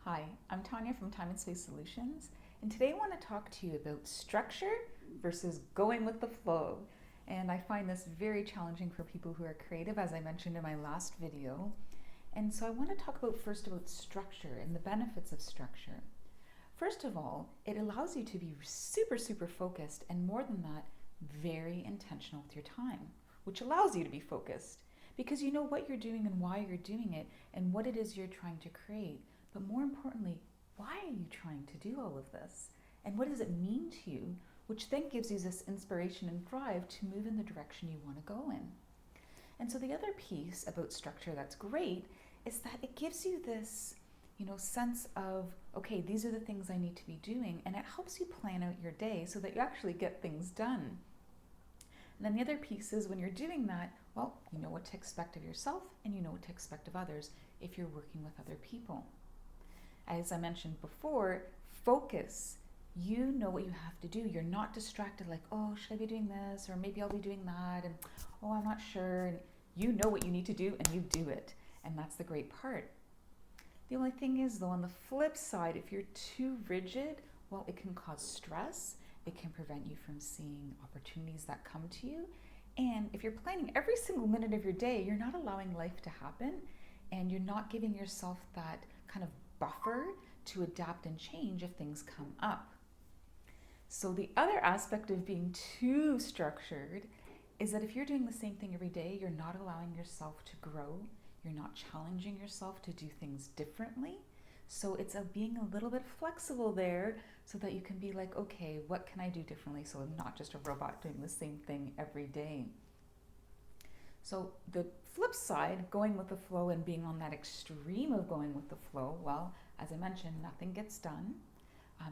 Hi, I'm Tanya from Time and Space Solutions, and today I want to talk to you about structure versus going with the flow. And I find this very challenging for people who are creative, as I mentioned in my last video. And so I want to talk first about structure and the benefits of structure. First of all, it allows you to be super focused, and more than that, very intentional with your time, which allows you to be focused because you know what you're doing and why you're doing it and what it is you're trying to create. But more importantly, why are you trying to do all of this? And what does it mean to you? Which then gives you this inspiration and drive to move in the direction you want to go in. And so the other piece about structure that's great is that it gives you this, sense of, okay, these are the things I need to be doing, and it helps you plan out your day so that you actually get things done. And then the other piece is when you're doing that, well, you know what to expect of yourself and you know what to expect of others if you're working with other people. As I mentioned before, focus. You know what you have to do. You're not distracted like, oh, should I be doing this? Or maybe I'll be doing that. And oh, I'm not sure. And you know what you need to do and you do it. And that's the great part. The only thing is, though, on the flip side, if you're too rigid, well, it can cause stress. It can prevent you from seeing opportunities that come to you. And if you're planning every single minute of your day, you're not allowing life to happen. And you're not giving yourself that kind of buffer to adapt and change if things come up. So the other aspect of being too structured is that if you're doing the same thing every day, you're not allowing yourself to grow. You're not challenging yourself to do things differently. So it's being a little bit flexible there so that you can be like, okay, what can I do differently so I'm not just a robot doing the same thing every day? So the flip side, going with the flow and being on that extreme of going with the flow, well, as I mentioned, nothing gets done.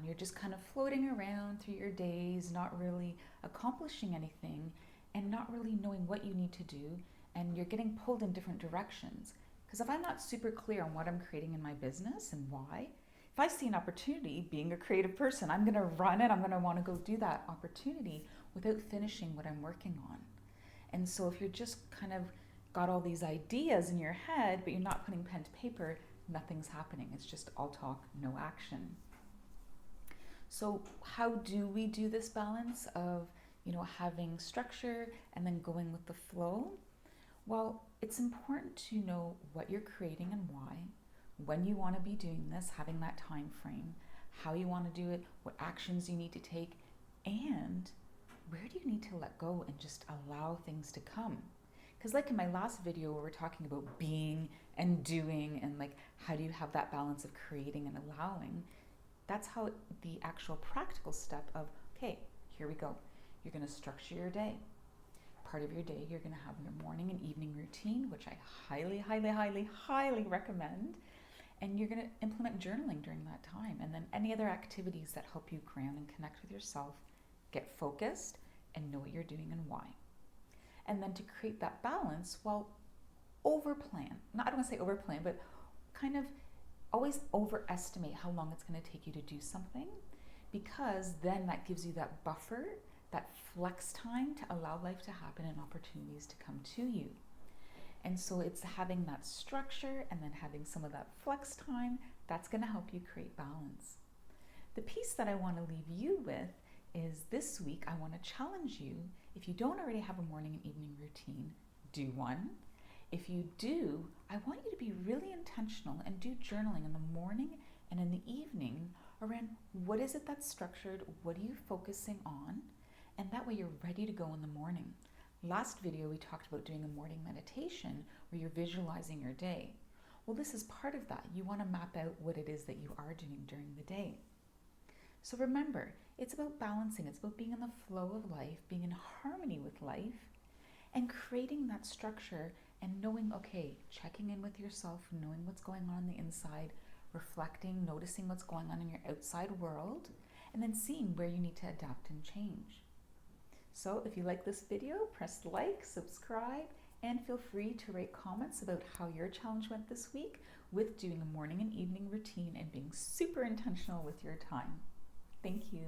You're just kind of floating around through your days, not really accomplishing anything and not really knowing what you need to do. And you're getting pulled in different directions. Because if I'm not super clear on what I'm creating in my business and why, if I see an opportunity, being a creative person, I'm going to run it. I'm going to want to go do that opportunity without finishing what I'm working on. And so if you're just kind of got all these ideas in your head, but you're not putting pen to paper, nothing's happening. It's just all talk, no action. So how do we do this balance of, having structure and then going with the flow? Well, it's important to know what you're creating and why, when you want to be doing this, having that time frame, how you want to do it, what actions you need to take, and where do you need to let go and just allow things to come? Because like in my last video where we're talking about being and doing and like how do you have that balance of creating and allowing, that's how the actual practical step of, okay, here we go. You're going to structure your day. Part of your day, you're going to have your morning and evening routine, which I highly recommend. And you're going to implement journaling during that time. And then any other activities that help you ground and connect with yourself, get focused, and know what you're doing and why. And then to create that balance, well, overplan. I don't want to say overplan, but kind of always overestimate how long it's going to take you to do something, because then that gives you that buffer, that flex time to allow life to happen and opportunities to come to you. And so it's having that structure and then having some of that flex time that's going to help you create balance. The piece that I want to leave you with is this week I want to challenge you. If you don't already have a morning and evening routine, do one. If you do, I want you to be really intentional and do journaling in the morning and in the evening around what is it that's structured, what are you focusing on, and that way you're ready to go in the morning. Last video we talked about doing a morning meditation where you're visualizing your day. Well, this is part of that. You want to map out what it is that you are doing during the day. So remember, it's about balancing. It's about being in the flow of life, being in harmony with life, and creating that structure and knowing, okay, checking in with yourself, knowing what's going on the inside, reflecting, noticing what's going on in your outside world, and then seeing where you need to adapt and change. So if you like this video, press like, subscribe, and feel free to write comments about how your challenge went this week with doing a morning and evening routine and being super intentional with your time. Thank you.